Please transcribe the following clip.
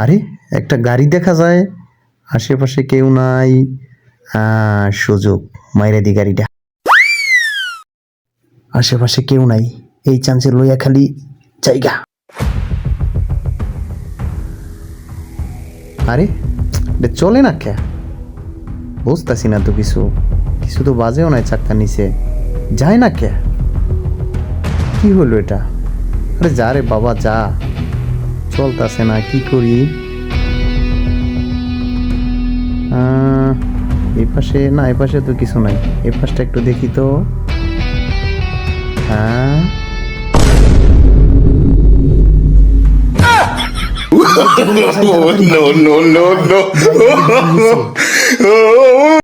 আরে একটা গাড়ি দেখা যায়, আশেপাশে কেউ নাই। সুযোগ, মাইরে দি গাড়িটা। আশেপাশে কেউ নাই, এই চান্সে লইয়া খালি জায়গা। আরে এটা চলে না কে? বুঝতেছি না তো কিছু, কিছু তো বাজেও নাই চাক্কার নিচে, যায় না কে? কি হলো এটা? আরে যা রে বাবা যা, চলতেছে না, কি করি? এই পাশে না, এই পাশে তো কিছু নাই, এই পাশটা একটু দেখি তো। হ্যাঁ no, no, no, no, no.